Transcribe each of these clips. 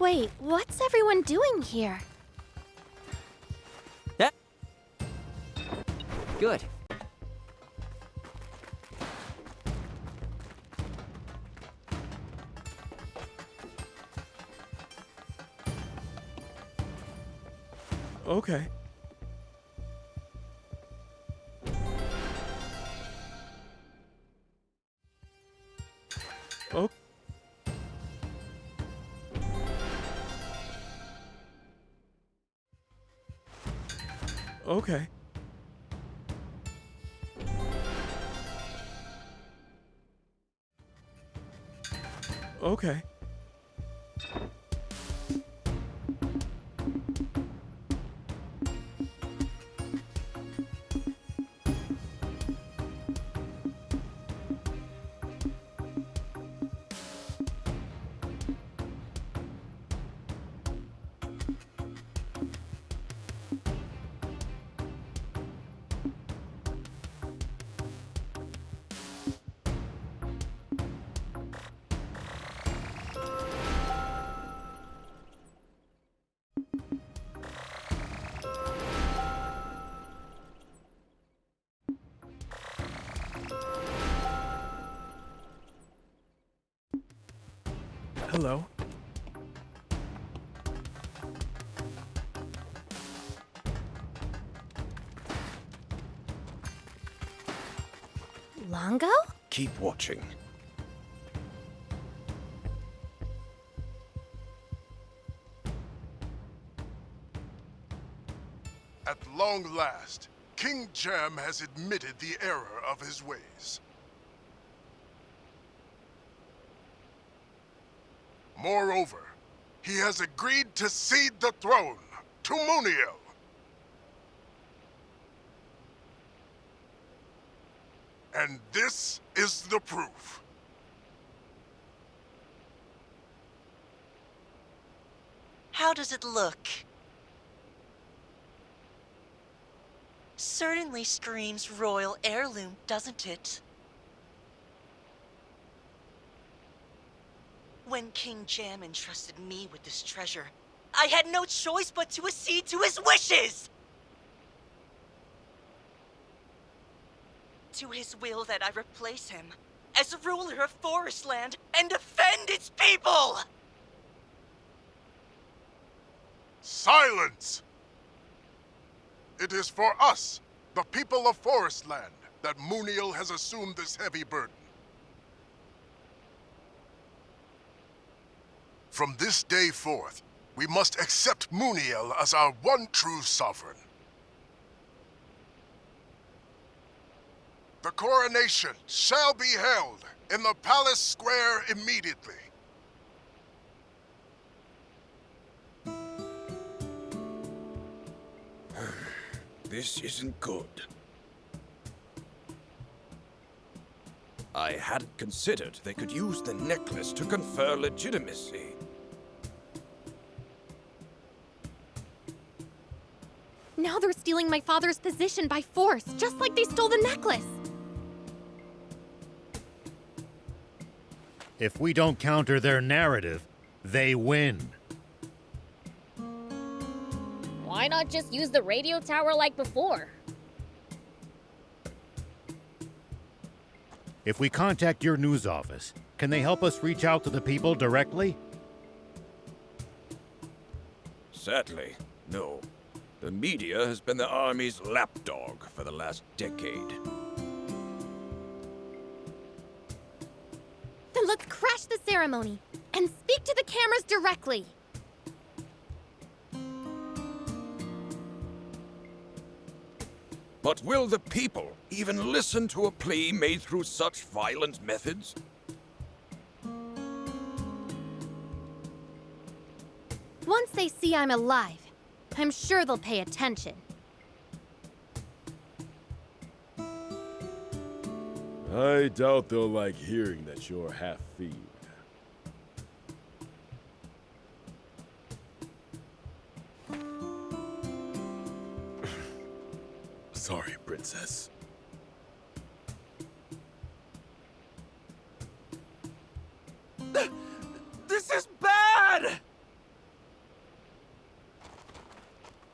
Wait, what's everyone doing here? Yeah. Good. Okay. Oh. Okay. Okay. Hello. Longo? Keep watching. At long last, King Jam has admitted the error of his ways. Moreover, he has agreed to cede the throne to Muniel. And this is the proof. How does it look? Certainly screams royal heirloom, doesn't it? When King Jam entrusted me with this treasure, I had no choice but to accede to his wishes! To his will that I replace him as ruler of Forestland and defend its people! Silence! It is for us, the people of Forestland, that Muniel has assumed this heavy burden. From this day forth, we must accept Muniel as our one true sovereign. The coronation shall be held in the palace square immediately. This isn't good. I hadn't considered they could use the necklace to confer legitimacy. Now they're stealing my father's position by force, just like they stole the necklace. If we don't counter their narrative, they win. Why not just use the radio tower like before? If we contact your news office, can they help us reach out to the people directly? Sadly, no. The media has been the army's lapdog for the last decade. Then let's crash the ceremony and speak to the cameras directly. But will the people even listen to a plea made through such violent methods? Once they see I'm alive, I'm sure they'll pay attention. I doubt they'll like hearing that you're half-fiend. Sorry, Princess. This is bad!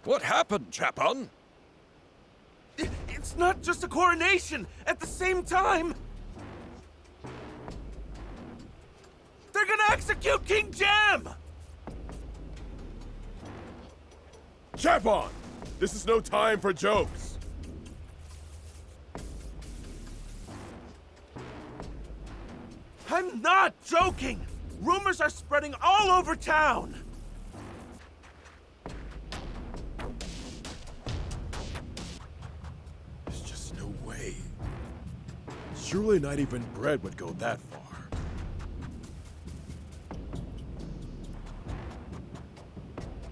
What happened, Chapon? It's not just a coronation! At the same time, they're gonna execute King Jam! Chapon! This is no time for jokes! I'm not joking! Rumors are spreading all over town! There's just no way. Surely not even bread would go that far.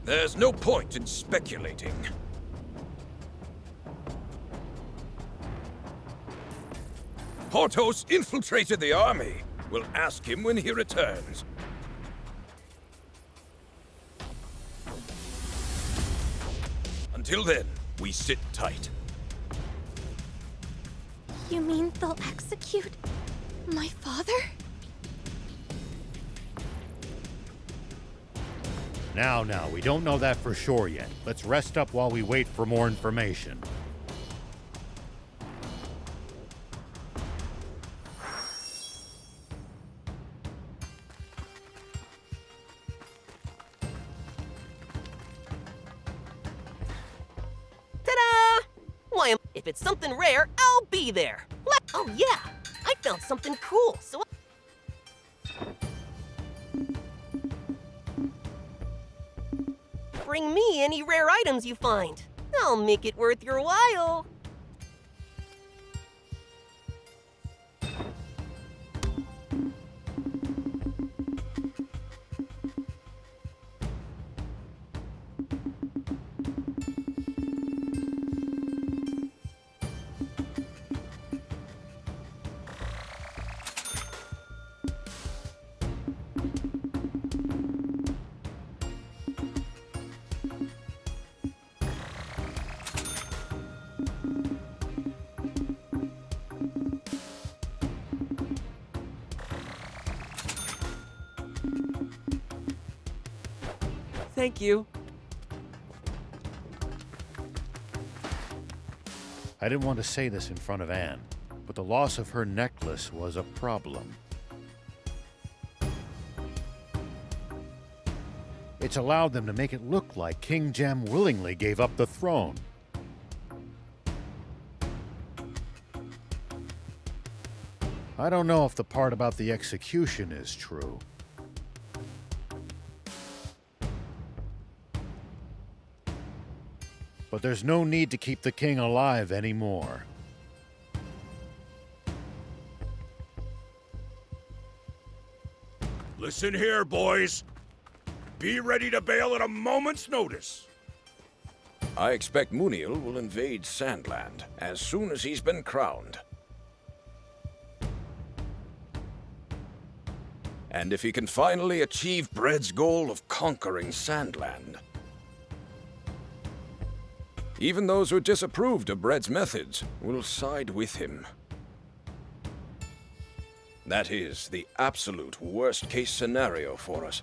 There's no point in speculating. Portos infiltrated the army. We'll ask him when he returns. Until then, we sit tight. You mean they'll execute my father? Now, we don't know that for sure yet. Let's rest up while we wait for more information. Ta-da! Why, if it's something rare, I'll be there. Oh yeah, I found something cool, so... Bring me any rare items you find. I'll make it worth your while. Thank you. I didn't want to say this in front of Anne, but the loss of her necklace was a problem. It's allowed them to make it look like King Jem willingly gave up the throne. I don't know if the part about the execution is true. But there's no need to keep the king alive anymore. Listen here, boys. Be ready to bail at a moment's notice. I expect Muniel will invade Sand Land as soon as he's been crowned. And if he can finally achieve Bread's goal of conquering Sand Land, even those who disapproved of Bread's methods will side with him. That is the absolute worst-case scenario for us.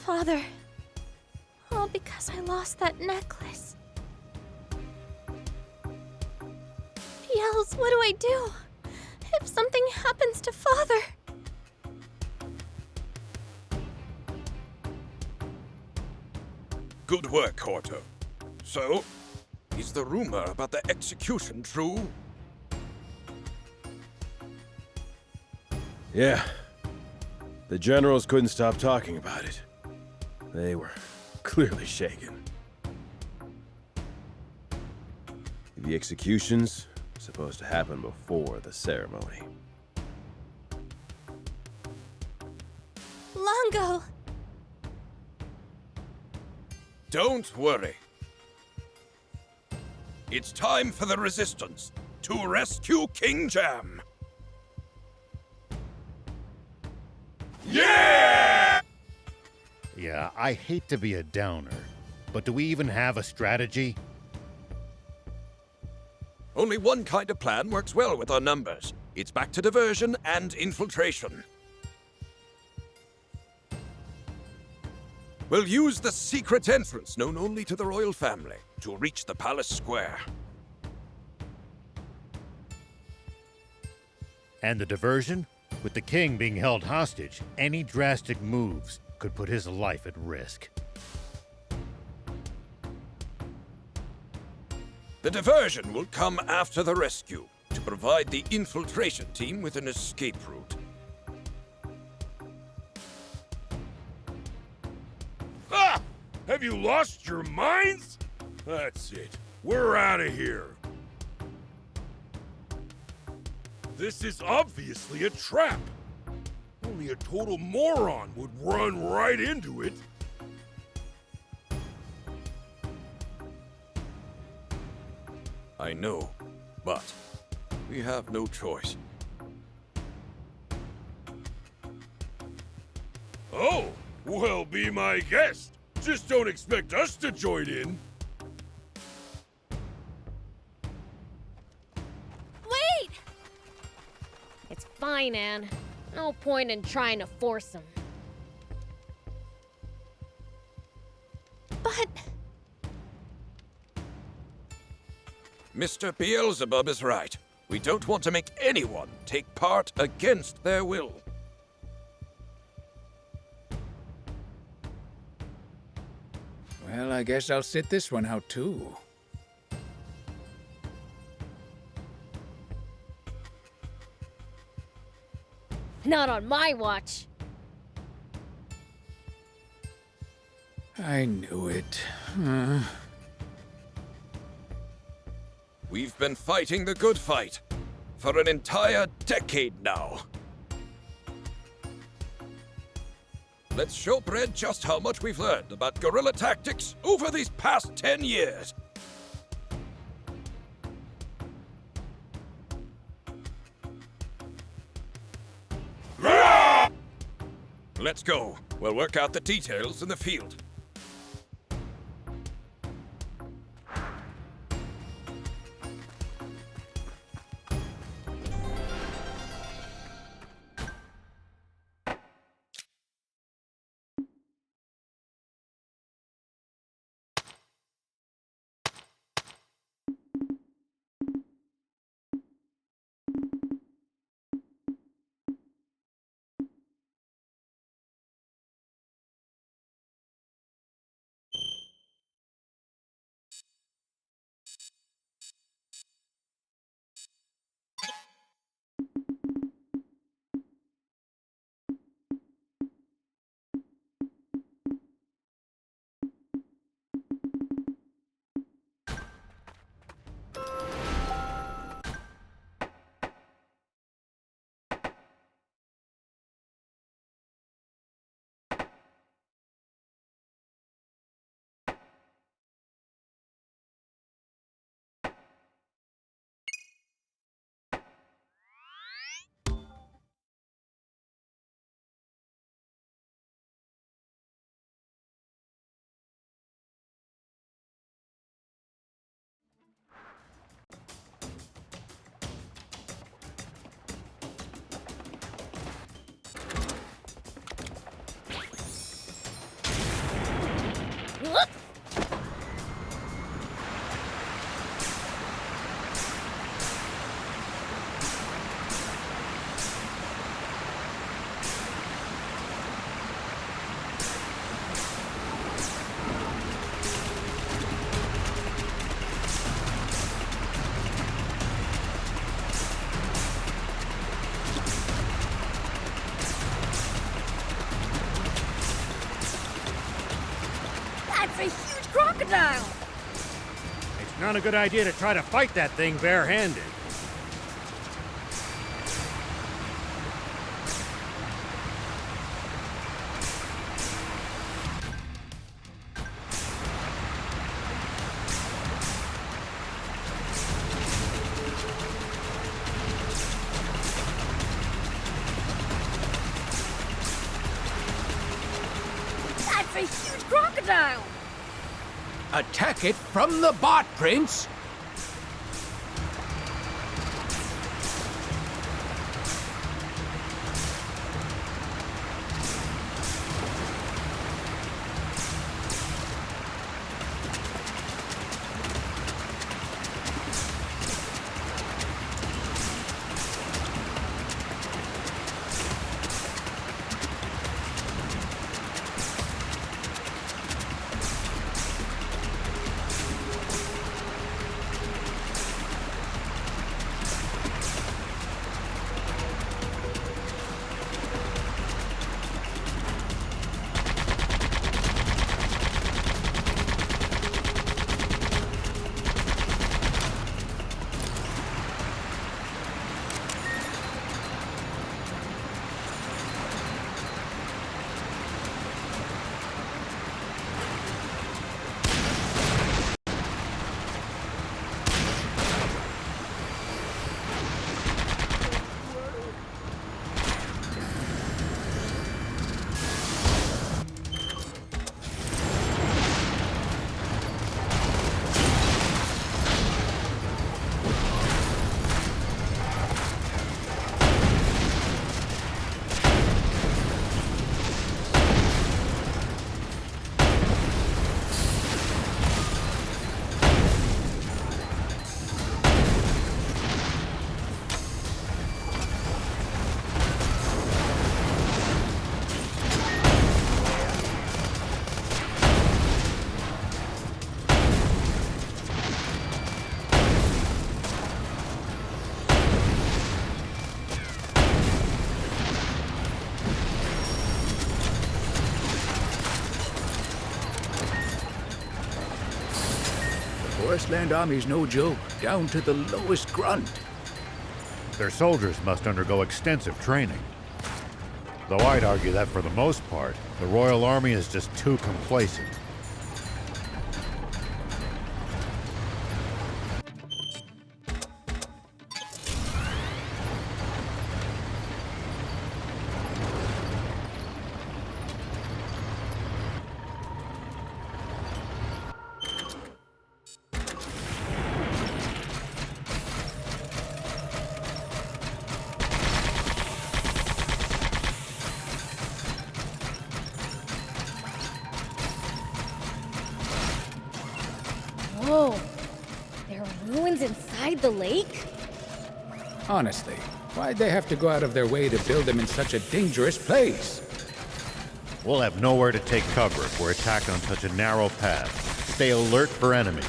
Father, all because I lost that necklace. Yells, what do I do? If something happens to Father? Good work, Horto. So, is the rumor about the execution true? Yeah. The generals couldn't stop talking about it. They were clearly shaken. The execution's supposed to happen before the ceremony. Longo! Don't worry. It's time for the Resistance to rescue King Jam. Yeah! Yeah, I hate to be a downer, but do we even have a strategy? Only one kind of plan works well with our numbers. It's back to diversion and infiltration. We'll use the secret entrance known only to the royal family to reach the palace square. And the diversion? With the king being held hostage, any drastic moves could put his life at risk. The diversion will come after the rescue to provide the infiltration team with an escape route. Ah! Have you lost your minds? That's it. We're out of here. This is obviously a trap. Only a total moron would run right into it. I know, but we have no choice. Oh, well, be my guest. Just don't expect us to join in. Wait! It's fine, Anne. No point in trying to force him. But Mr. Beelzebub is right. We don't want to make anyone take part against their will. Well, I guess I'll sit this one out too. Not on my watch. I knew it. We've been fighting the good fight for an entire decade now. Let's show Brad just how much we've learned about guerrilla tactics over these past 10 years. Let's go. We'll work out the details in the field. That's a huge crocodile! It's not a good idea to try to fight that thing barehanded. That's a huge crocodile! Attack it from the bot, Prince! Forest Land Army's no joke, down to the lowest grunt. Their soldiers must undergo extensive training. Though I'd argue that for the most part, the Royal Army is just too complacent. Whoa, there are ruins inside the lake? Honestly, why'd they have to go out of their way to build them in such a dangerous place? We'll have nowhere to take cover if we're attacked on such a narrow path. Stay alert for enemies.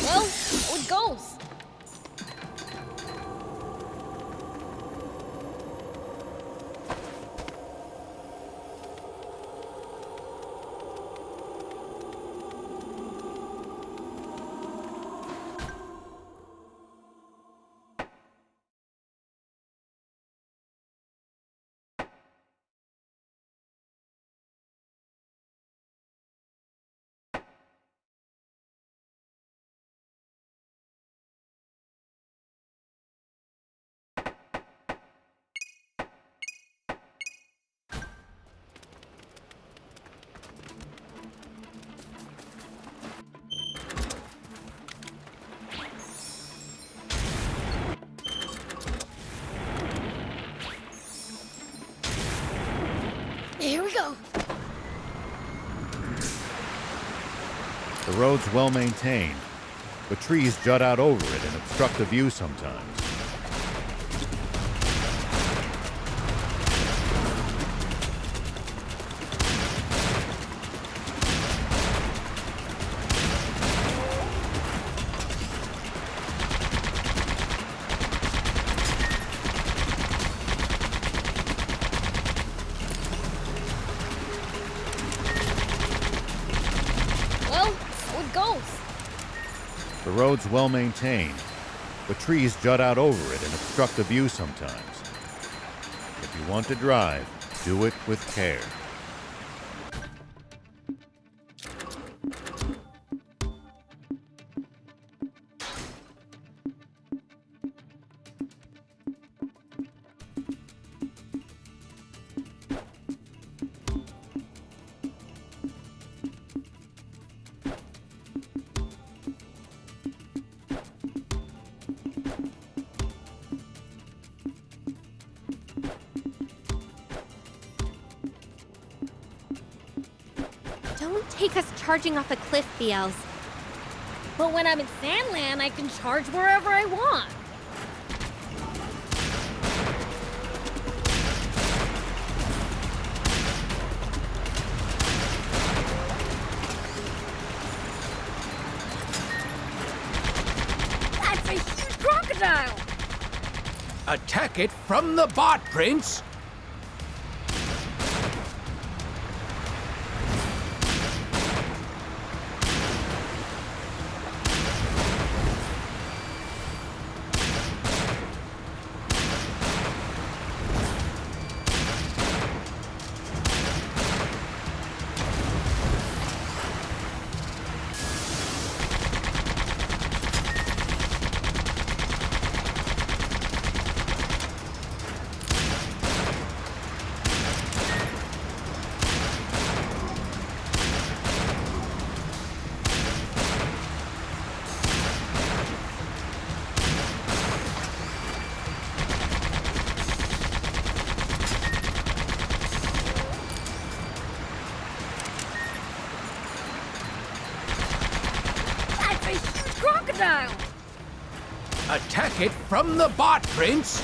Well, so it goes. Here we go. The road's well maintained, but trees jut out over it and obstruct the view sometimes. Well, so it goes. The road's well maintained, but trees jut out over it and obstruct the view sometimes. If you want to drive, do it with care. Don't take us charging off a cliff, Beels. But when I'm in Sand Land, I can charge wherever I want. That's a huge crocodile! Attack it from the bot, Prince! crocodile! Attack it from the bot, Prince!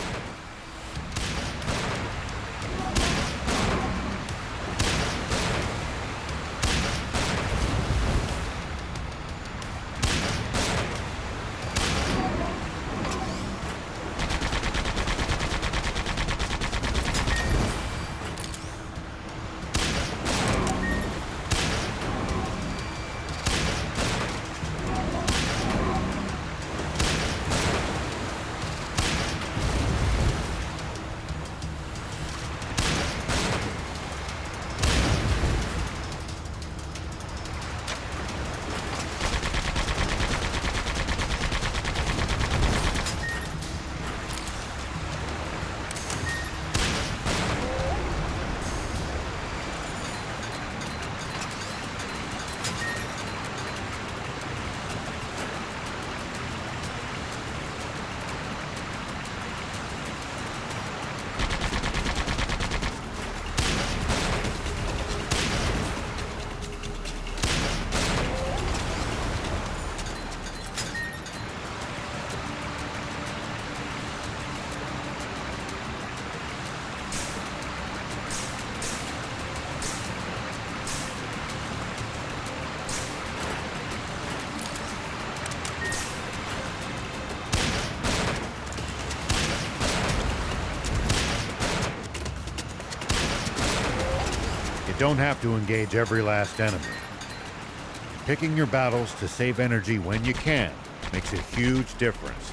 You don't have to engage every last enemy. Picking your battles to save energy when you can makes a huge difference.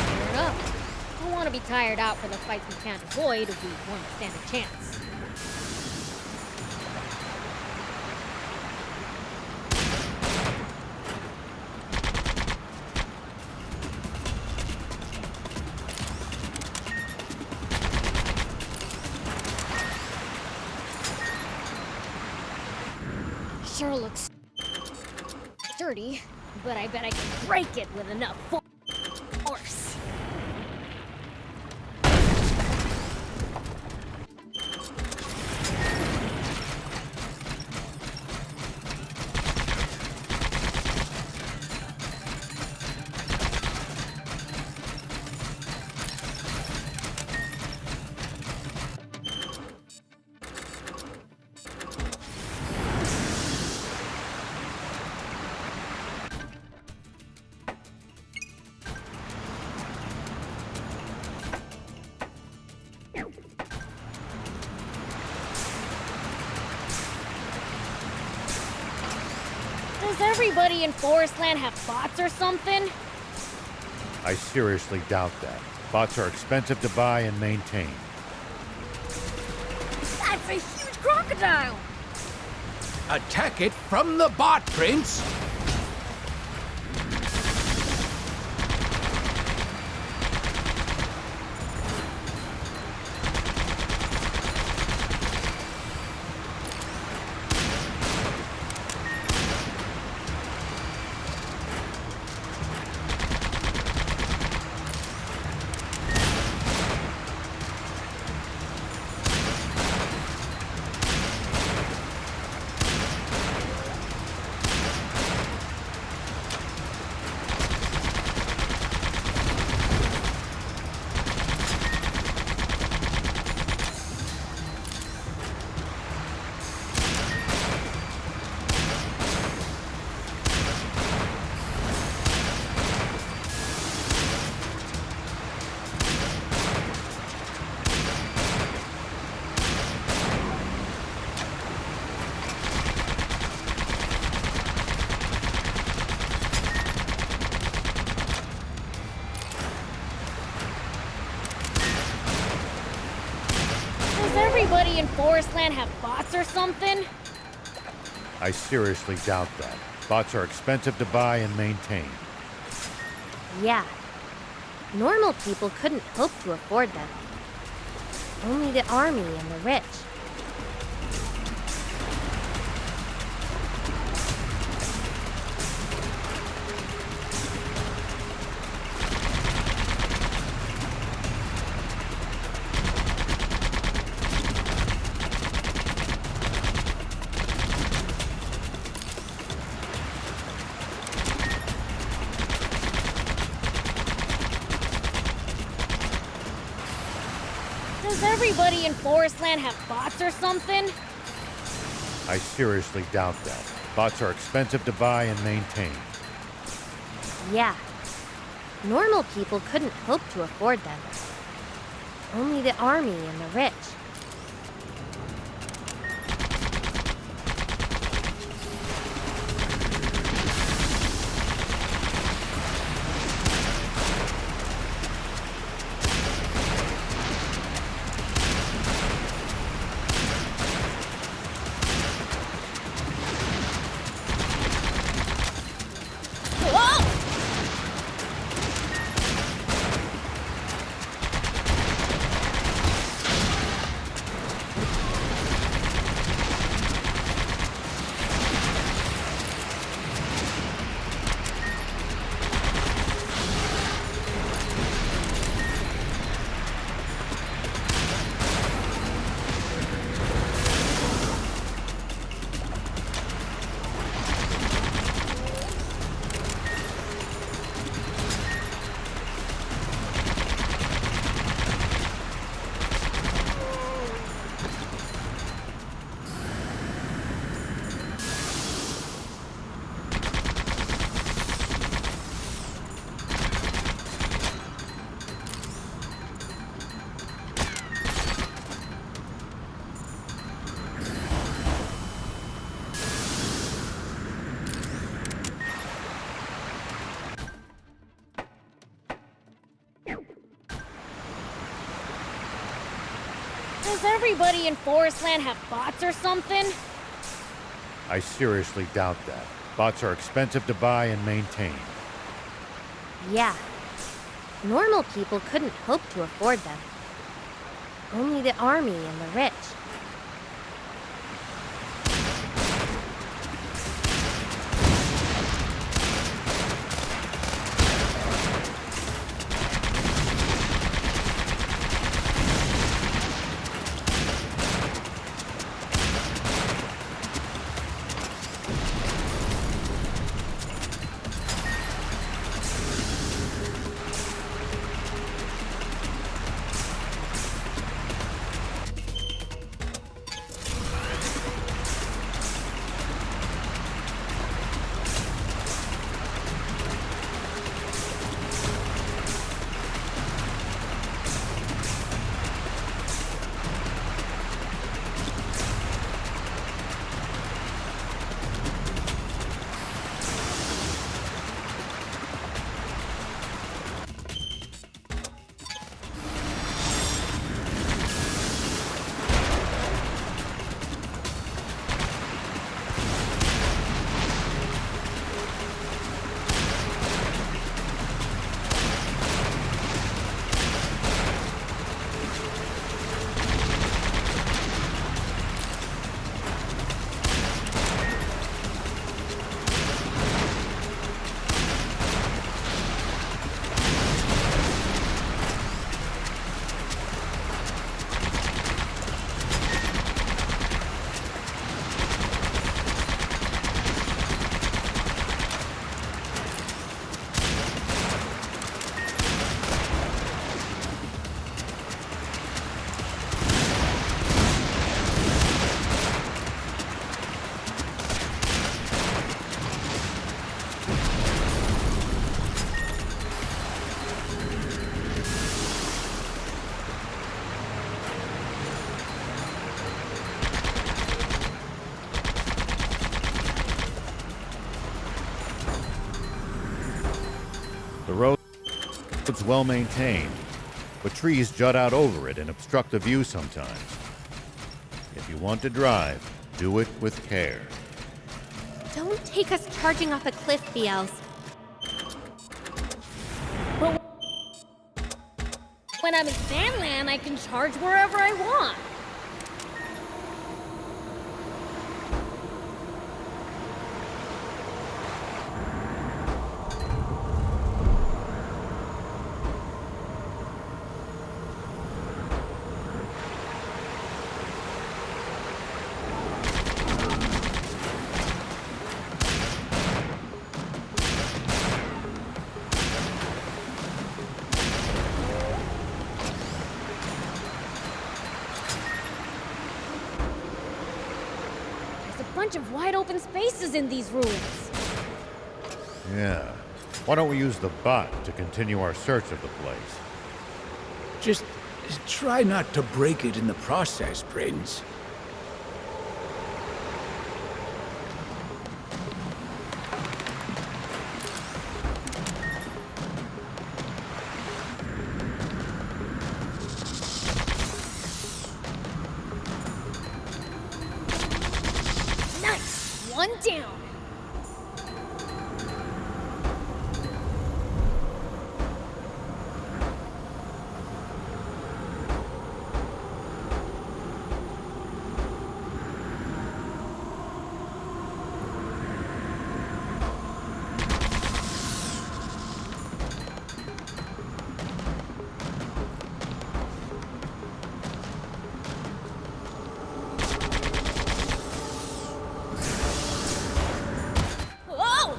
Fair enough. Don't want to be tired out for the fights we can't avoid if we want to stand a chance. Sure looks sturdy, but I bet I can break it with enough force. Does everybody in Forestland have bots or something? I seriously doubt that. Bots are expensive to buy and maintain. That's a huge crocodile! Attack it from the bot, Prince! Does everybody in Forestland have bots or something? I seriously doubt that. Bots are expensive to buy and maintain. Yeah. Normal people couldn't hope to afford them. Only the army and the rich. Does everybody in Forestland have bots or something? I seriously doubt that. Bots are expensive to buy and maintain. Yeah. Normal people couldn't hope to afford them. Only the army and the rich. Does everybody in Forestland have bots or something? I seriously doubt that. Bots are expensive to buy and maintain. Yeah. Normal people couldn't hope to afford them. Only the army and the rich. The road's well maintained, but trees jut out over it and obstruct the view sometimes. If you want to drive, do it with care. Don't take us charging off a cliff, Beelz. But when I'm in Sand Land, I can charge wherever I want. bunch of wide open spaces in these ruins. Yeah. Why don't we use the bot to continue our search of the place? Just try not to break it in the process, Prince. Nice! One down. Whoa!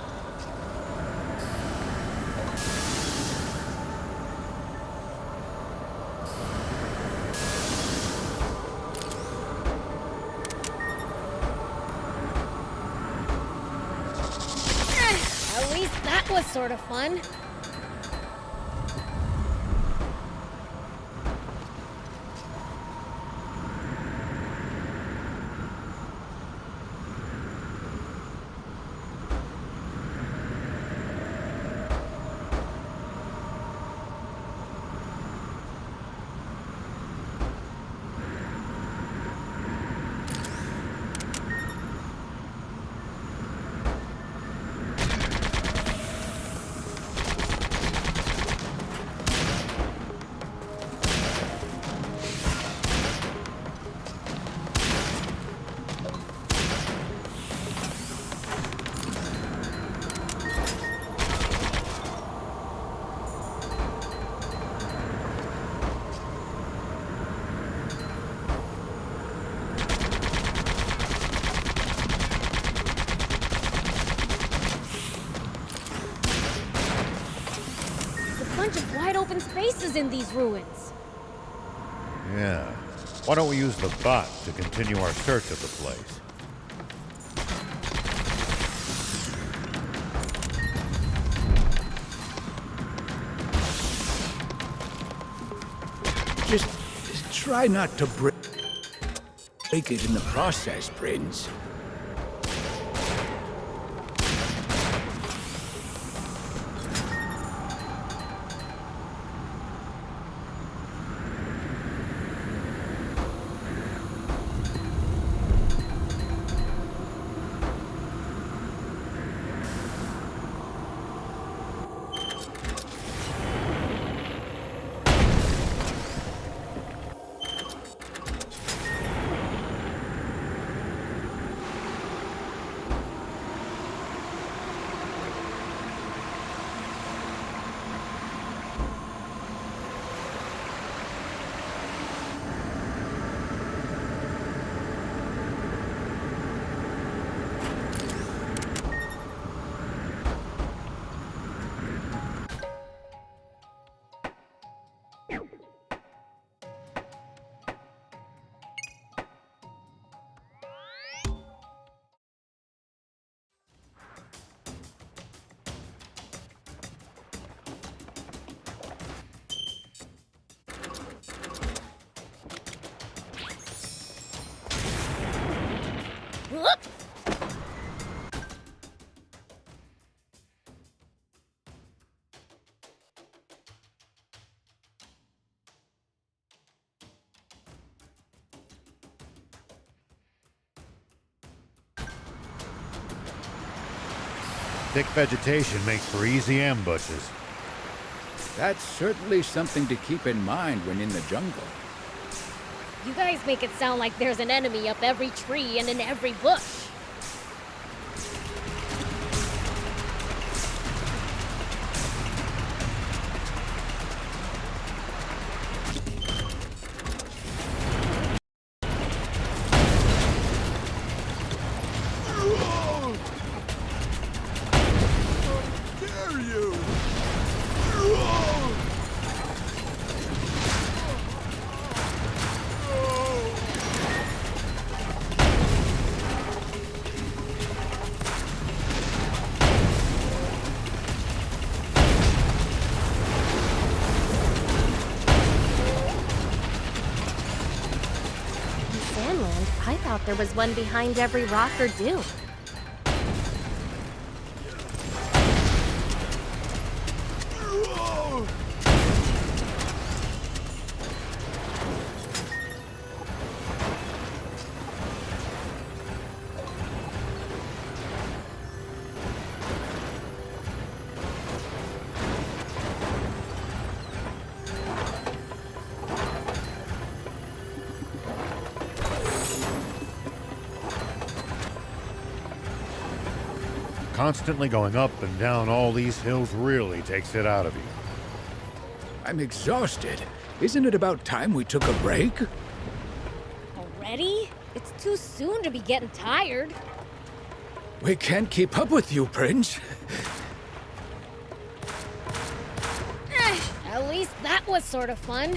At least that was sort of fun. Bunch of wide open spaces in these ruins. Yeah. Why don't we use the bot to continue our search of the place? Just try not to break it in the process, Prince. Whoop! Thick vegetation makes for easy ambushes. That's certainly something to keep in mind when in the jungle. You guys make it sound like there's an enemy up every tree and in every bush. Dare you! thought there was one behind every rock or dune. Constantly going up and down all these hills really takes it out of you. I'm exhausted. Isn't it about time we took a break? Already? It's too soon to be getting tired. We can't keep up with you, Prince. At least that was sort of fun.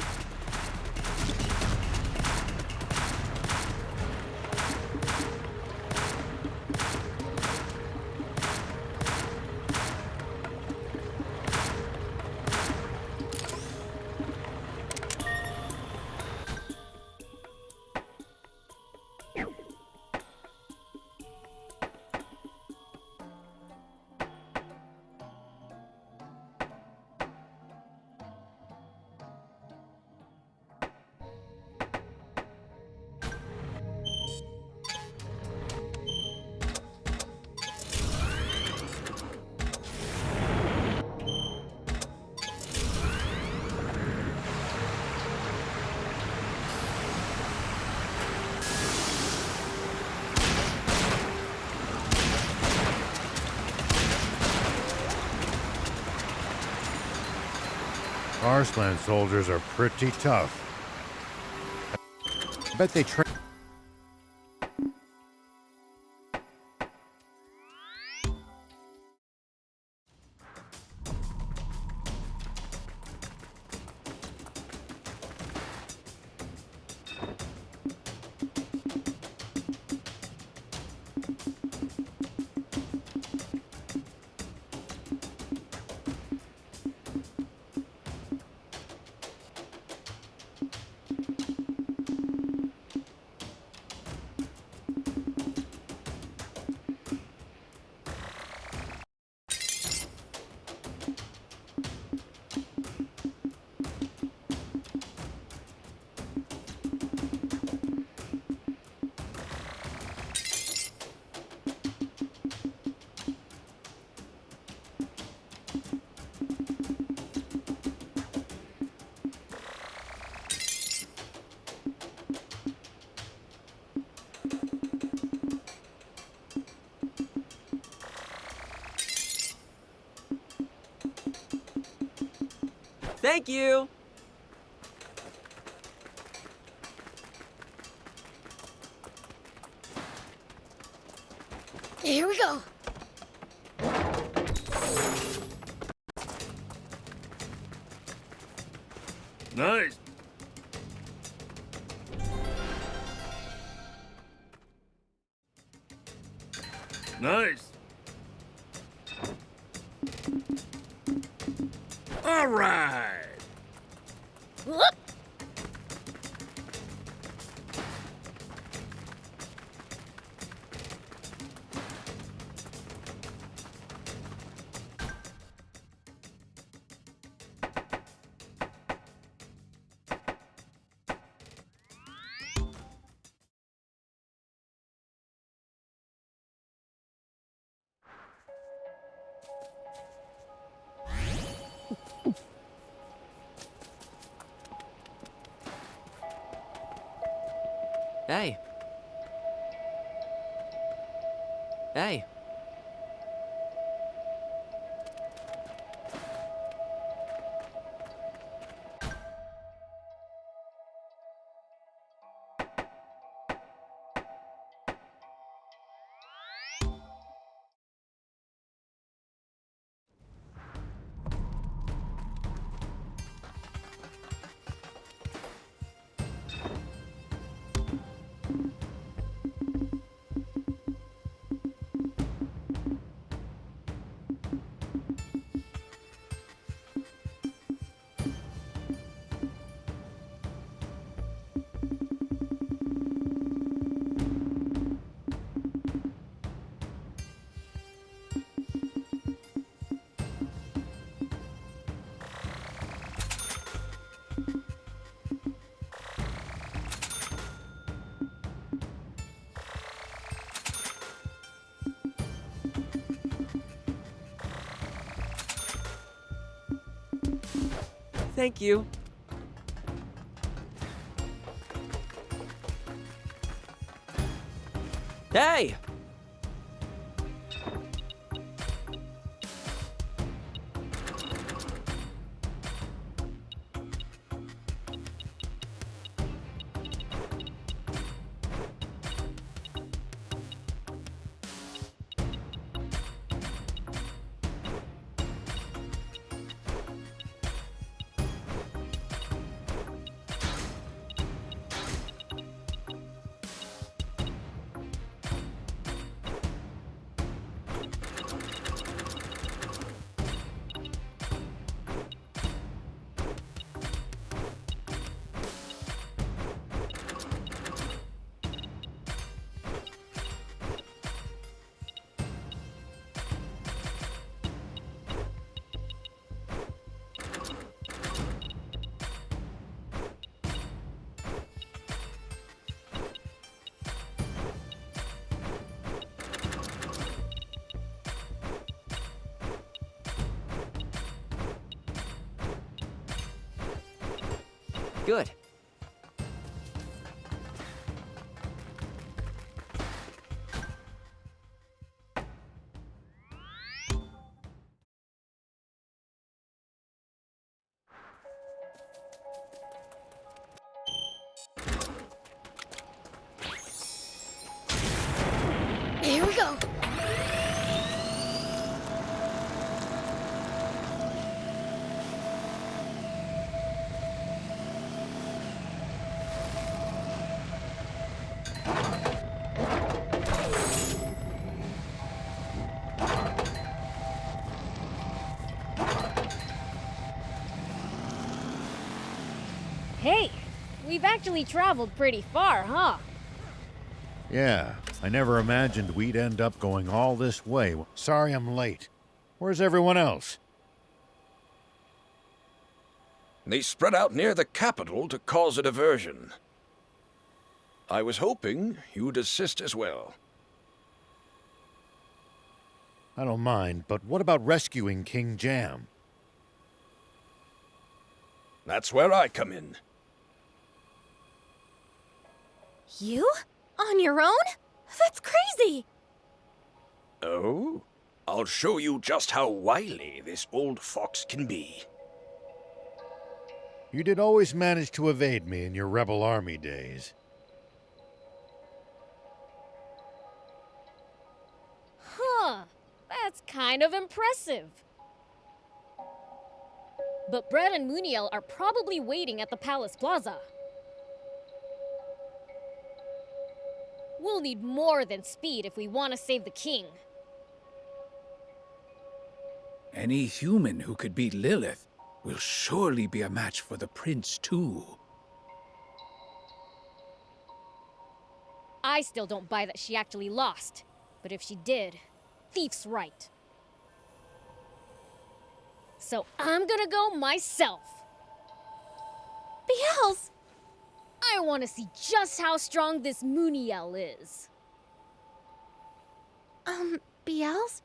Arslan soldiers are pretty tough. I bet they train. Thank you! Here we go. Nice. Nice. All right. Whoop. Hey. Hey. Thank you. Hey! Good. Here we go. Hey, we've actually traveled pretty far, huh? Yeah, I never imagined we'd end up going all this way. Sorry I'm late. Where's everyone else? They spread out near the capital to cause a diversion. I was hoping you'd assist as well. I don't mind, but what about rescuing King Jam? That's where I come in. You? On your own? That's crazy! Oh? I'll show you just how wily this old fox can be. You did always manage to evade me in your rebel army days. Huh. That's kind of impressive. But Brett and Muniel are probably waiting at the Palace Plaza. We'll need more than speed if we want to save the king. Any human who could beat Lilith will surely be a match for the prince, too. I still don't buy that she actually lost. But if she did, thief's right. So I'm gonna go myself. Beelz! I want to see just how strong this Muniel is. Beelz?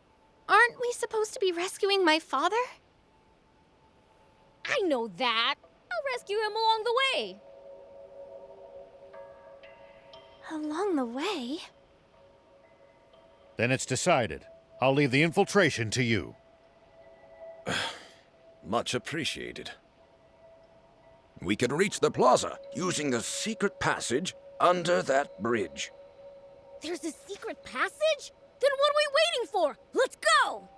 Aren't we supposed to be rescuing my father? I know that. I'll rescue him along the way. Along the way? Then it's decided. I'll leave the infiltration to you. Much appreciated. We can reach the plaza using the secret passage under that bridge. There's a secret passage? Then what are we waiting for? Let's go!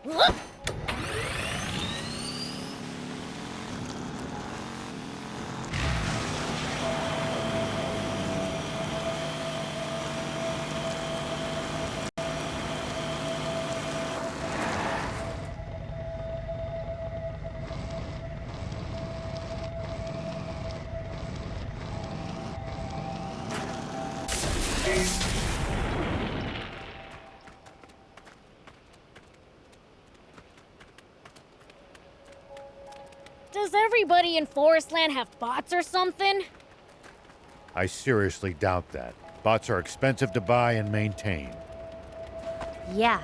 Look! Does everybody in Forestland have bots or something? I seriously doubt that. Bots are expensive to buy and maintain. Yeah.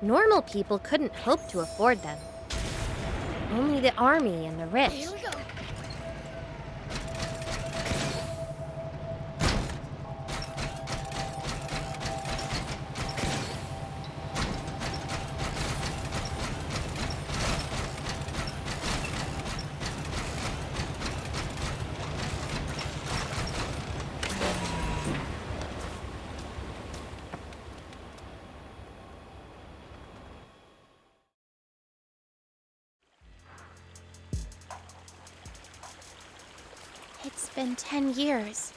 Normal people couldn't hope to afford them. Only the army and the rich. Here we go. It's been 10 years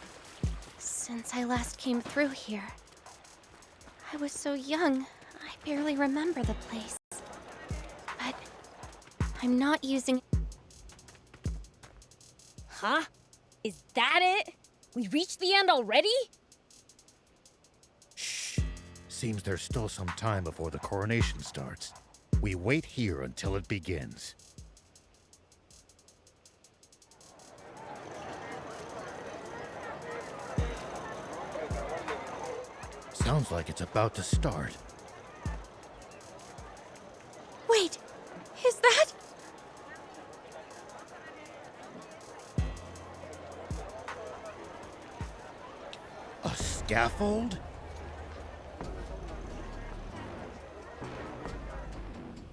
since I last came through here. I was so young, I barely remember the place. But I'm not using... Huh? Is that it? We reached the end already? Shh. Seems there's still some time before the coronation starts. We wait here until it begins. Sounds like it's about to start. Wait, is that... A scaffold?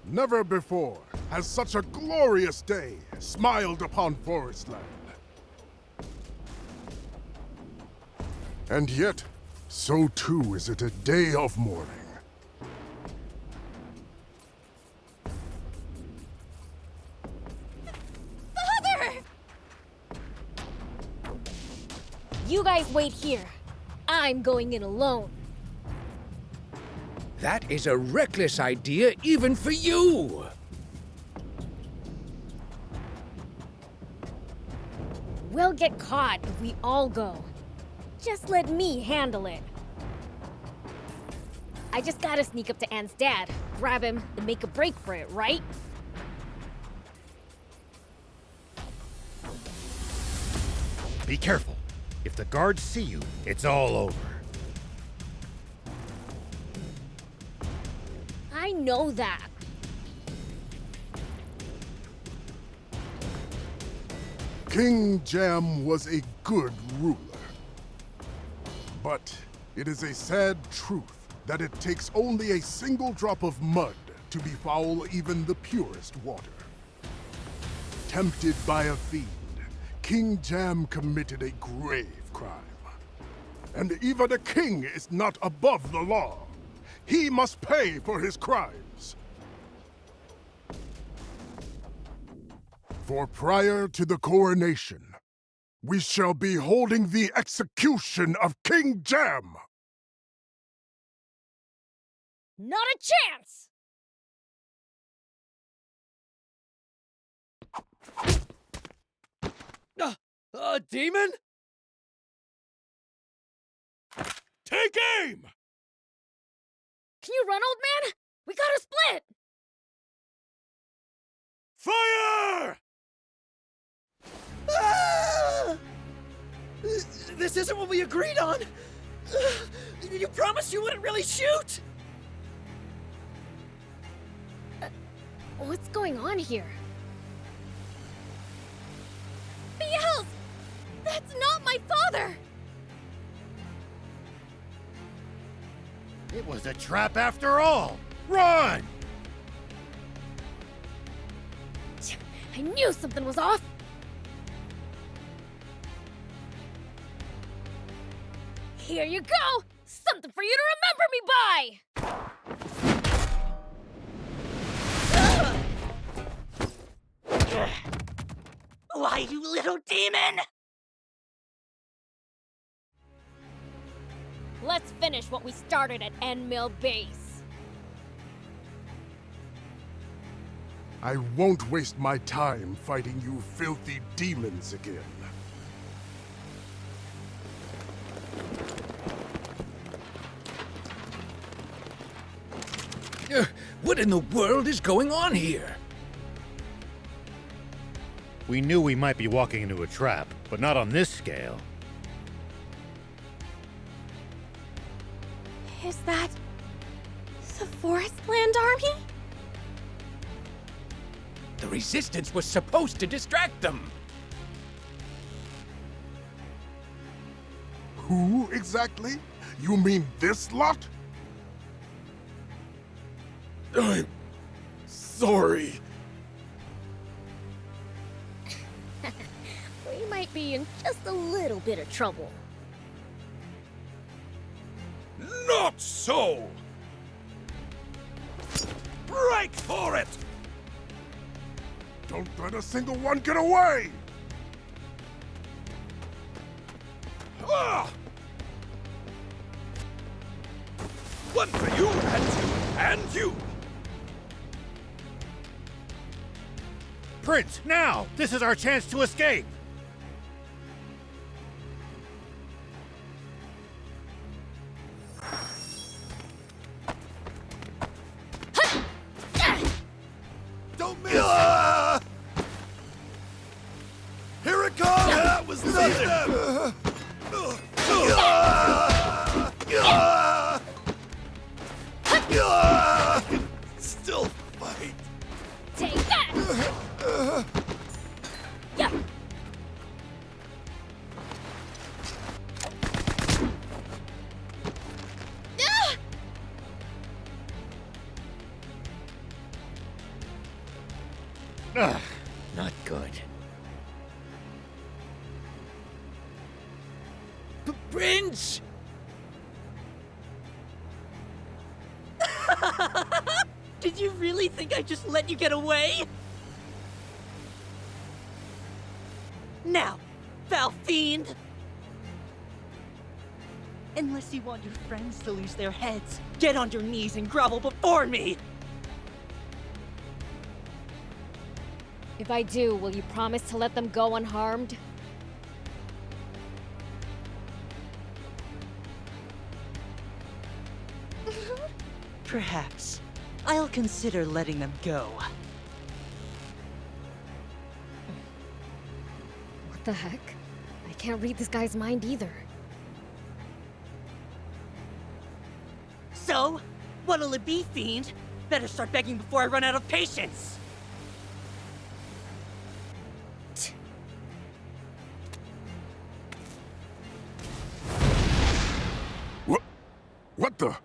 Never before has such a glorious day smiled upon Forestland. And yet, so too is it a day of mourning. Father! You guys wait here. I'm going in alone. That is a reckless idea even for you! We'll get caught if we all go. Just let me handle it. I just gotta sneak up to Anne's dad, grab him, and make a break for it, right? Be careful. If the guards see you, it's all over. I know that. King Jam was a good ruler. But it is a sad truth that it takes only a single drop of mud to befoul even the purest water. Tempted by a fiend, King Jam committed a grave crime. And even a king is not above the law. He must pay for his crimes. For prior to the coronation, we shall be holding the execution of King Jam. Not a chance! A demon? Take aim! Can you run, old man? We gotta split! Fire! Ah! This isn't what we agreed on! You promised you wouldn't really shoot! What's going on here? Beelzebub! That's not my father! It was a trap after all! Run! I knew something was off! Here you go! Something for you to remember me by! Why, you little demon! Let's finish what we started at End Mill Base. I won't waste my time fighting you filthy demons again. What in the world is going on here? We knew we might be walking into a trap, but not on this scale. Is that... The Forest Land Army? The resistance was supposed to distract them. Who exactly? You mean this lot? I'm sorry. We might be in just a little bit of trouble. Not so! Right for it! Don't let a single one get away! Ah! One for you, and you! Prince, now! This is our chance to escape! Don't miss! Here it comes! That was nothing! I can still fight. Take that! Yeah. Not good. Prince! Did you really think I just let you get away? Now, foul fiend! Unless you want your friends to lose their heads, get on your knees and grovel before me! If I do, will you promise to let them go unharmed? Perhaps. I'll consider letting them go. What the heck? I can't read this guy's mind either. So, what'll it be, fiend? Better start begging before I run out of patience! What the?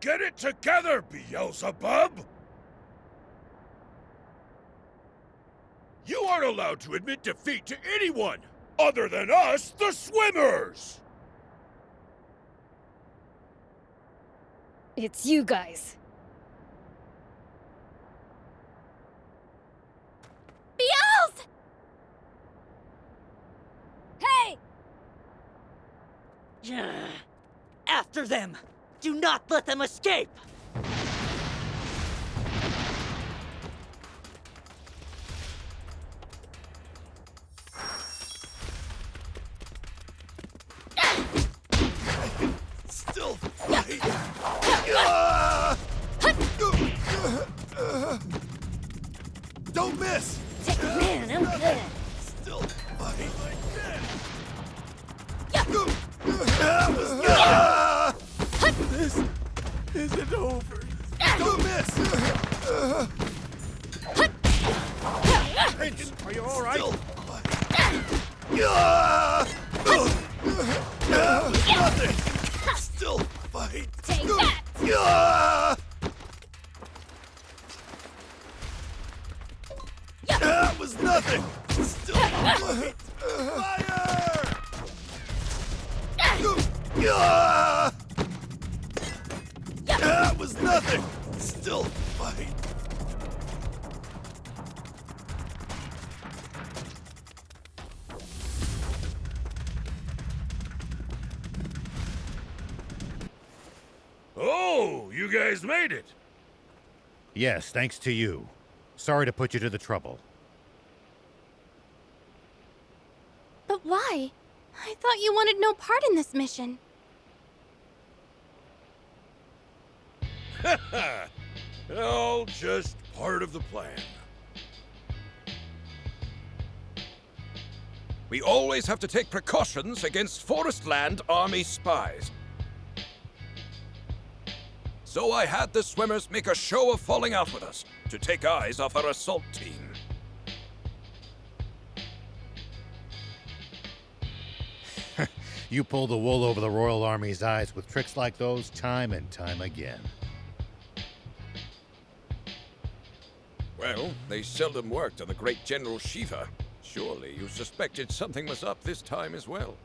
Get it together, Beelzebub! You aren't allowed to admit defeat to anyone other than us, the swimmers! It's you guys. Beelz! Hey! After them! Do not let them escape! Still fight. Don't miss! Take a man, I'm good. Still fight. Yeah. This isn't over. Don't miss! Prince, are you all right? Still fight. Nothing! Still fight. Take that! That was nothing! Still fight. Fire! That was nothing! Still fight. Oh, you guys made it! Yes, thanks to you. Sorry to put you to the trouble. But why? I thought you wanted no part in this mission. All just part of the plan. We always have to take precautions against Forest Land Army spies. So I had the swimmers make a show of falling out with us to take eyes off our assault team. You pull the wool over the Royal Army's eyes with tricks like those time and time again. Well, they seldom worked on the great General Shiva. Surely you suspected something was up this time as well.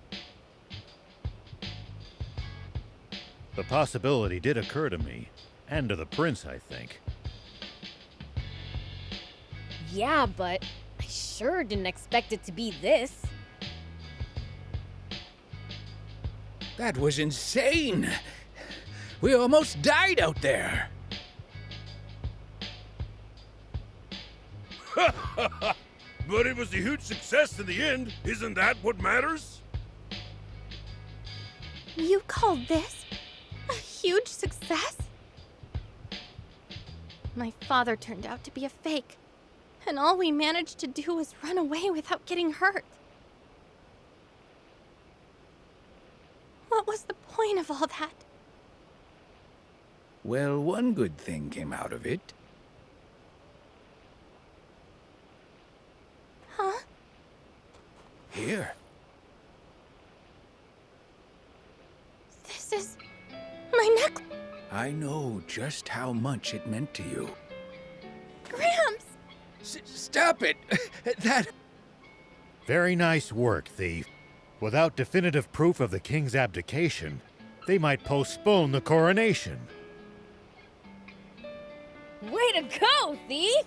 The possibility did occur to me, and to the prince, I think. Yeah, but I sure didn't expect it to be this. That was insane! We almost died out there! But it was a huge success in the end. Isn't that what matters? You call this a huge success? My father turned out to be a fake, and all we managed to do was run away without getting hurt. What was the point of all that? Well, one good thing came out of it. Huh? Here. This is my necklace. I know just how much it meant to you. Gramps! Stop it! That... Very nice work, thief. Without definitive proof of the king's abdication, they might postpone the coronation. Way to go, thief!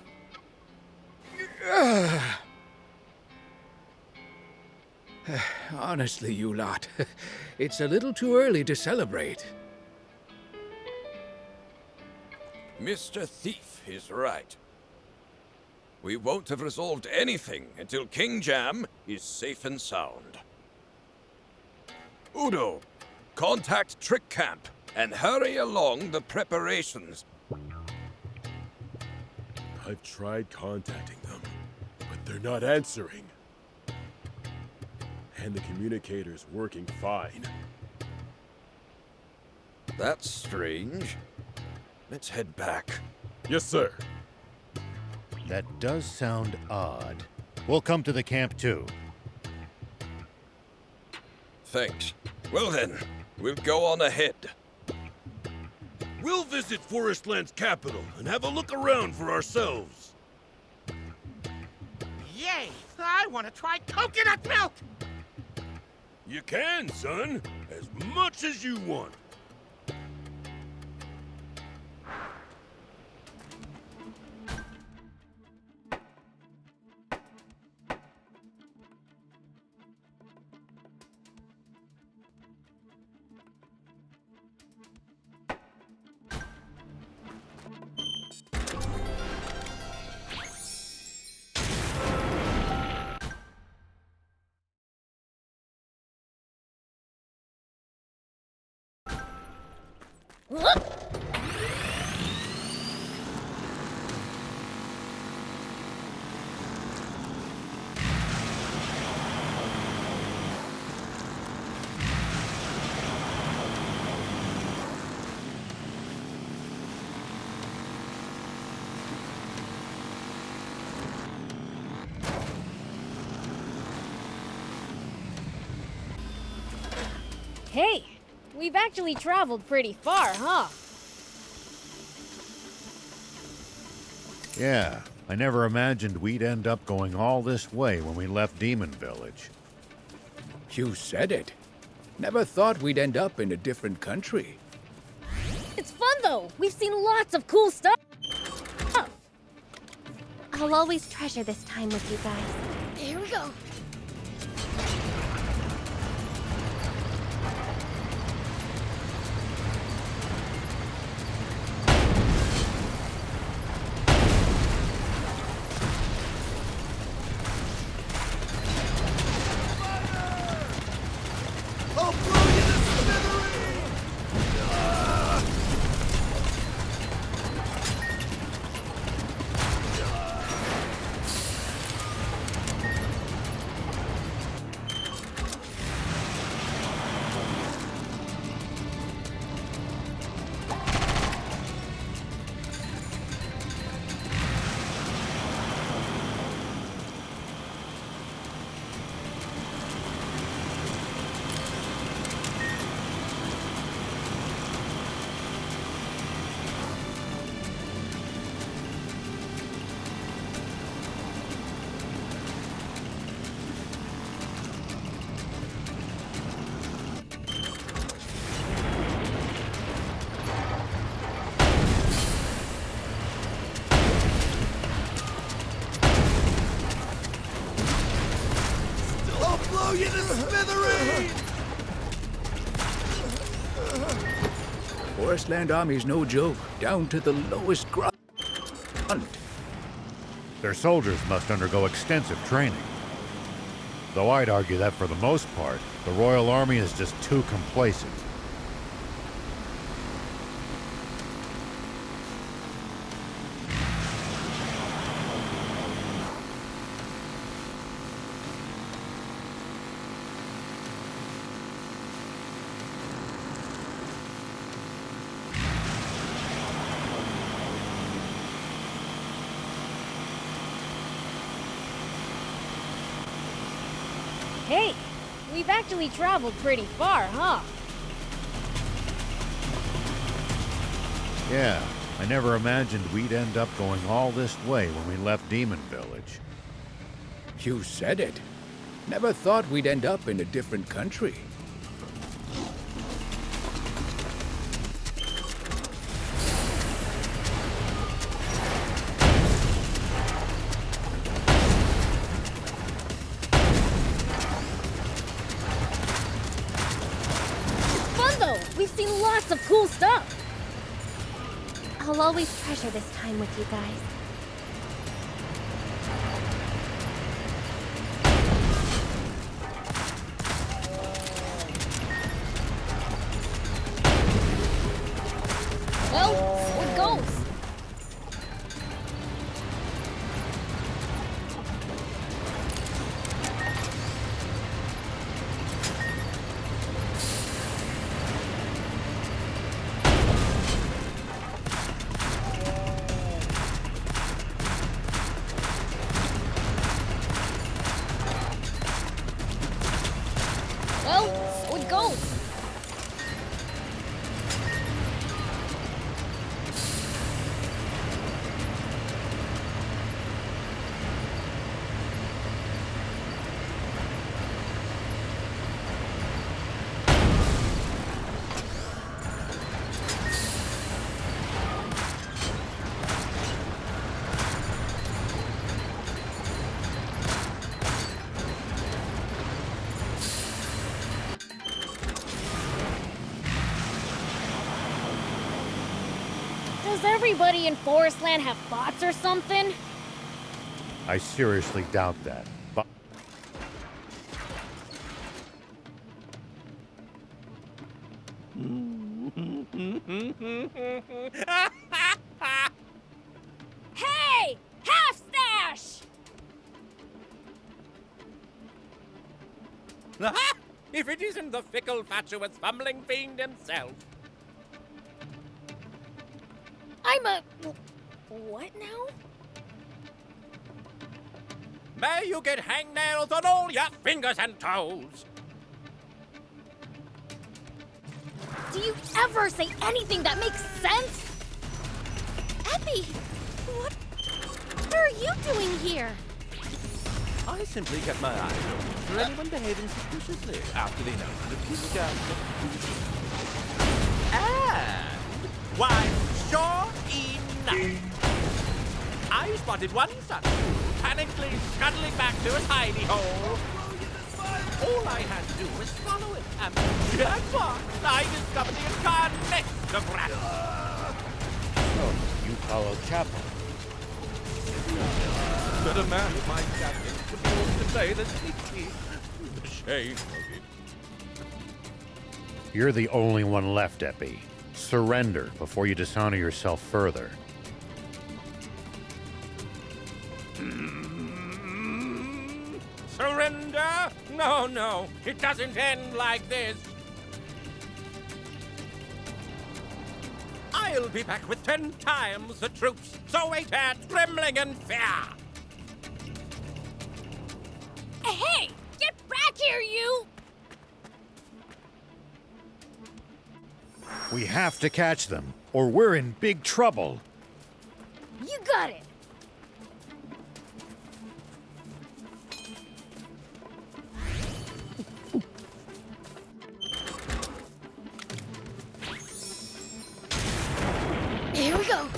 Honestly, you lot, it's a little too early to celebrate. Mr. Thief is right. We won't have resolved anything until King Jam is safe and sound. Udo, contact Trick Camp and hurry along the preparations. I've tried contacting them, but they're not answering. And the communicator's working fine. That's strange. Let's head back. Yes, sir. That does sound odd. We'll come to the camp too. Thanks. Well then, we'll go on ahead. We'll visit Forestland's capital and have a look around for ourselves. Yay! I want to try coconut milk! You can, son. As much as you want. Hey, we've actually traveled pretty far, huh? Yeah, I never imagined we'd end up going all this way when we left Demon Village. You said it. Never thought we'd end up in a different country. It's fun, though. We've seen lots of cool stuff. I'll always treasure this time with you guys. Here we go. Forestland Army's no joke, down to the lowest grunt. Their soldiers must undergo extensive training. Though I'd argue that for the most part, the Royal Army is just too complacent. Hey, we've actually traveled pretty far, huh? Yeah, I never imagined we'd end up going all this way when we left Demon Village. You said it. Never thought we'd end up in a different country. We've seen lots of cool stuff! I'll always treasure this time with you guys. Well, so it goes. Does everybody in Forestland have bots or something? I seriously doubt that. But Hey! Half stash! If it isn't the fickle, fatuous, fumbling fiend himself. I'm a... what now? May you get hangnails on all your fingers and toes. Do you ever say anything that makes sense? Epi! What are you doing here? I simply kept my eyes open for anyone behaving suspiciously after the announcement of King Jam's. And why, sure enough, I spotted one such panically scuttling back to his hidey hole. All I had to do was follow it, and jackpot! I discovered the entire nest of rats. so, you followed Chapel. But a man of my captain would be able to say that sneaky. The shame of it. You're the only one left, Epi. Surrender before you dishonor yourself further. Surrender? No, no, it doesn't end like this. I'll be back with 10 times the troops, so wait here, trembling in fear. Hey! Get back here, you! We have to catch them, or we're in big trouble. You got it! Here we go!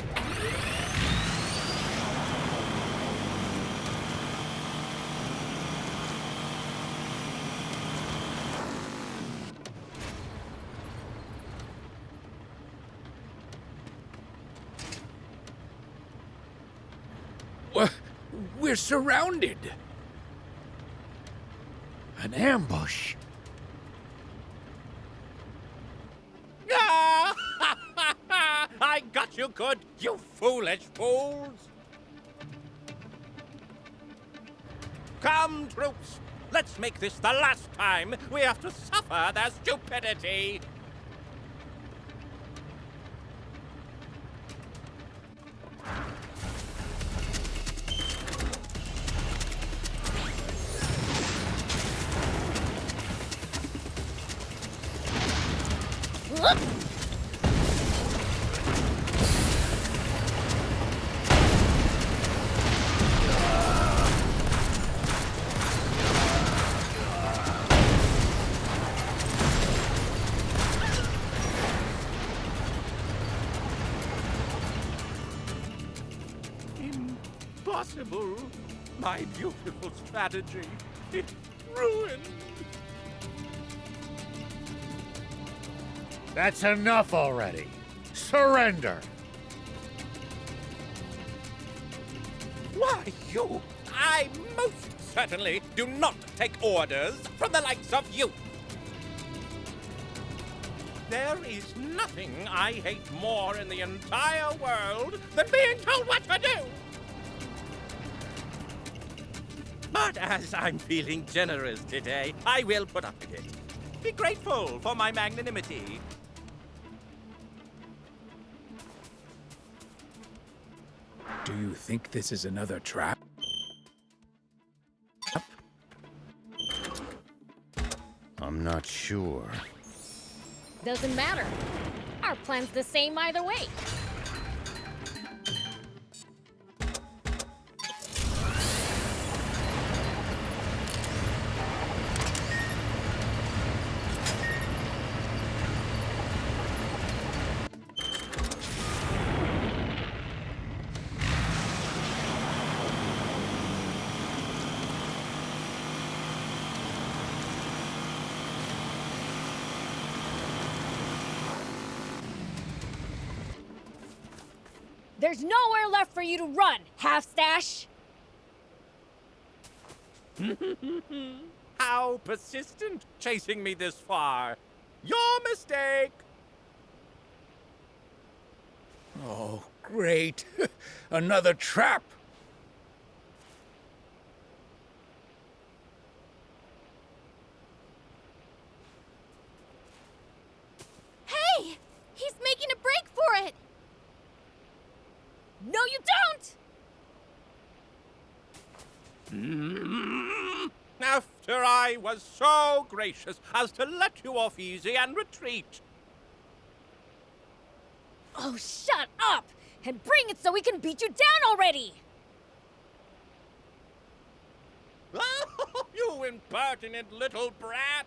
We're surrounded. An ambush. Ah! I got you good, you foolish fools! Come, troops, let's make this the last time we have to suffer their stupidity! Impossible! My beautiful strategy, it's ruined! That's enough already. Surrender. Why, you! I most certainly do not take orders from the likes of you! There is nothing I hate more in the entire world than being told what to do! But as I'm feeling generous today, I will put up with it. Be grateful for my magnanimity. Do you think this is another trap? I'm not sure. Doesn't matter. Our plan's the same either way. There's nowhere left for you to run, half-stash! How persistent, chasing me this far. Your mistake! Oh, great. Another trap. Hey! He's making a break for it! No, you don't! After I was so gracious as to let you off easy and retreat. Oh, shut up! And bring it so we can beat you down already! Oh, you impertinent little brat!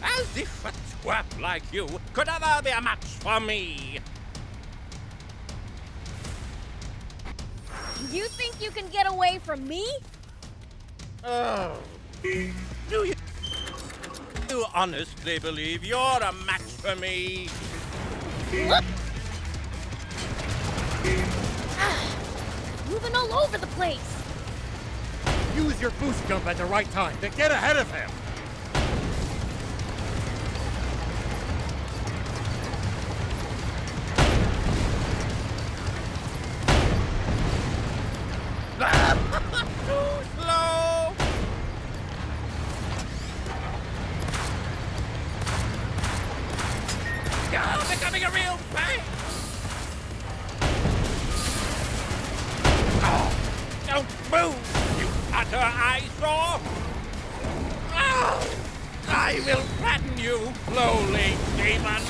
As if a twerp like you could ever be a match for me! You think you can get away from me? Oh. Do you honestly believe you're a match for me? Moving all over the place! Use your boost jump at the right time to get ahead of him. Too slow! You're becoming a real pain! Oh, don't move, you utter eyesore! Oh, I will flatten you, lowly demon!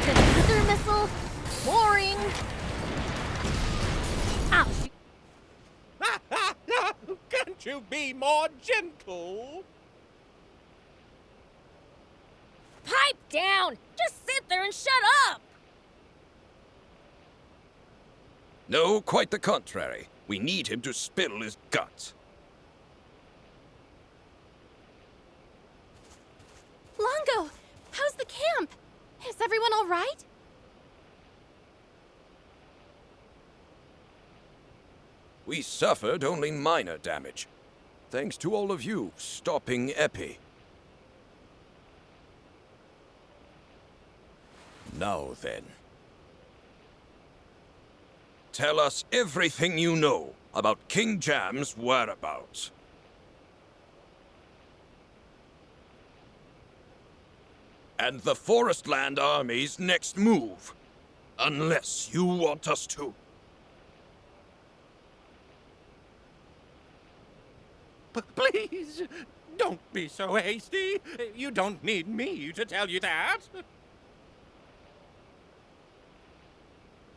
Another missile? Boring! Ouch! Can't you be more gentle? Pipe down! Just sit there and shut up! No, quite the contrary. We need him to spill his guts. Longo, how's the camp? Is everyone all right? We suffered only minor damage, thanks to all of you stopping Epi. Now then. Tell us everything you know about King Jam's whereabouts. And the Forestland Army's next move. Unless you want us to. Please, don't be so hasty. You don't need me to tell you that.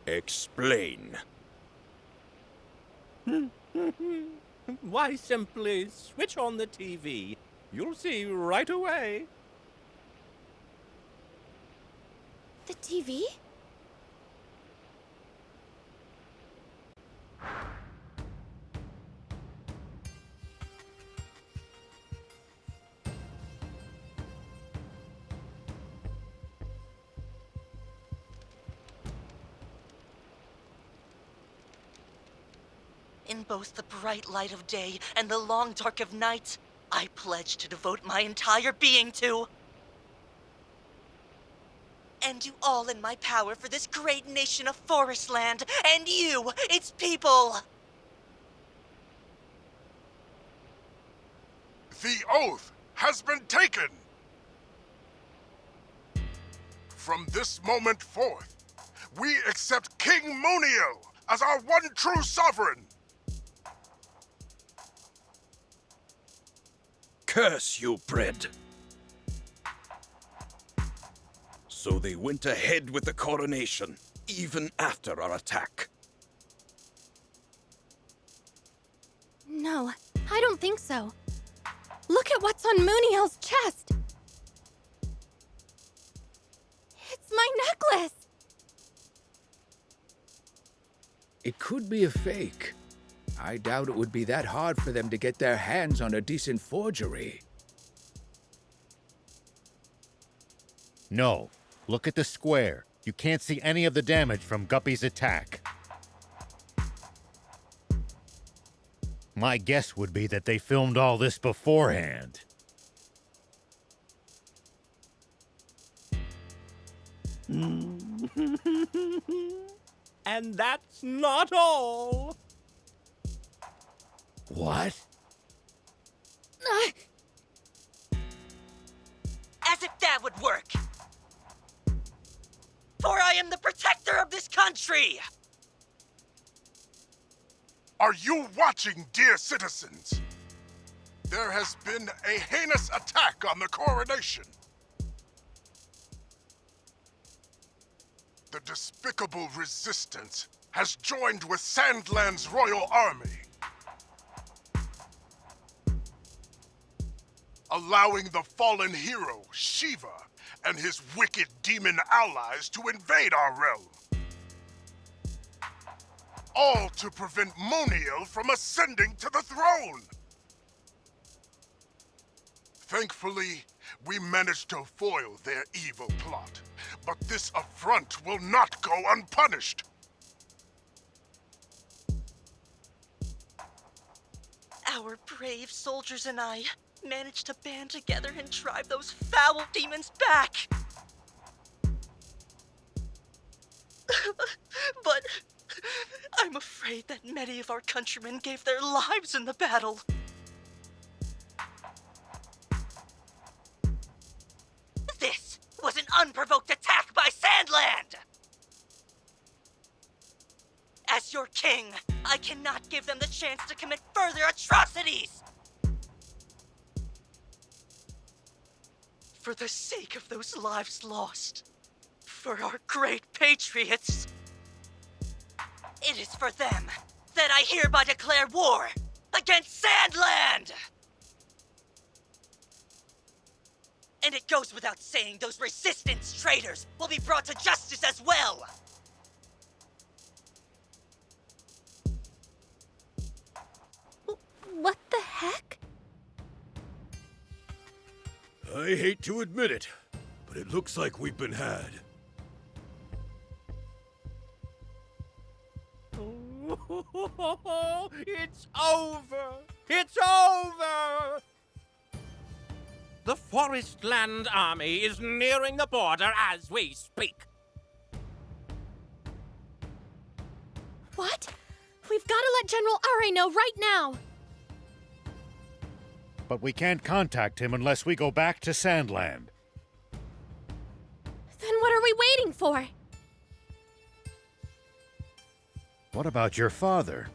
Explain. Why, simply switch on the TV. You'll see right away. The TV? In both the bright light of day and the long dark of night, I pledge to devote my entire being to and do all in my power for this great nation of Forestland and you, its people. The oath has been taken. From this moment forth, we accept King Muniel as our one true sovereign. Curse you, Bread. So they went ahead with the coronation, even after our attack. No, I don't think so. Look at what's on Muniel's chest. It's my necklace. It could be a fake. I doubt it would be that hard for them to get their hands on a decent forgery. No. Look at the square. You can't see any of the damage from Guppy's attack. My guess would be that they filmed all this beforehand. And that's not all. What? As if that would work. For I am the protector of this country! Are you watching, dear citizens? There has been a heinous attack on the coronation. The despicable resistance has joined with Sandland's royal army, allowing the fallen hero, Shiva, and his wicked demon allies to invade our realm. All to prevent Muniel from ascending to the throne. Thankfully, we managed to foil their evil plot, but this affront will not go unpunished. Our brave soldiers and I managed to band together and drive those foul demons back. But I'm afraid that many of our countrymen gave their lives in the battle. This was an unprovoked attack by Sandland! As your king, I cannot give them the chance to commit further atrocities! For the sake of those lives lost, for our great patriots, it is for them that I hereby declare war against Sandland! And it goes without saying those resistance traitors will be brought to justice as well! What the heck? I hate to admit it, but it looks like we've been had. It's over! It's over! The Forestland Army is nearing the border as we speak. What? We've got to let General Are know right now. But we can't contact him unless we go back to Sand Land. Then what are we waiting for? What about your father?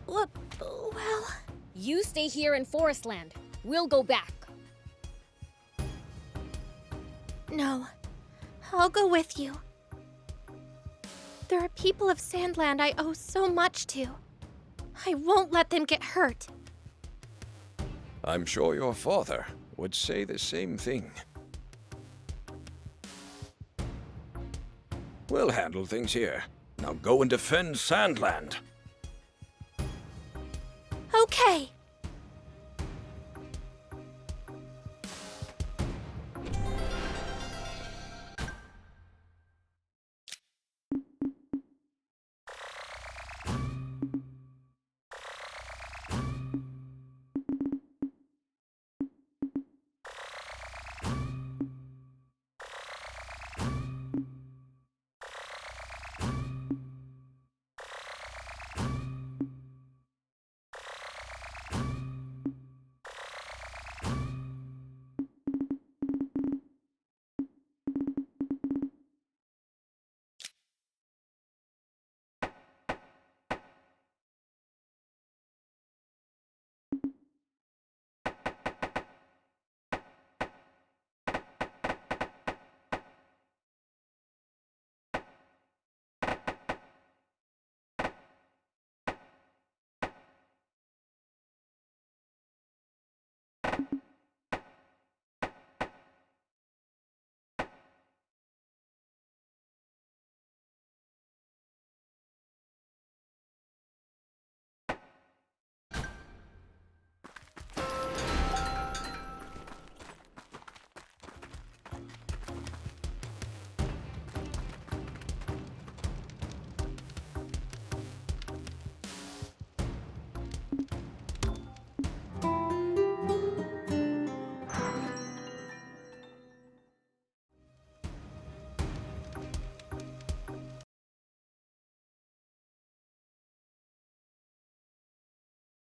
Well... You stay here in Forestland. We'll go back. No. I'll go with you. There are people of Sandland I owe so much to. I won't let them get hurt. I'm sure your father would say the same thing. We'll handle things here. Now go and defend Sandland. Okay.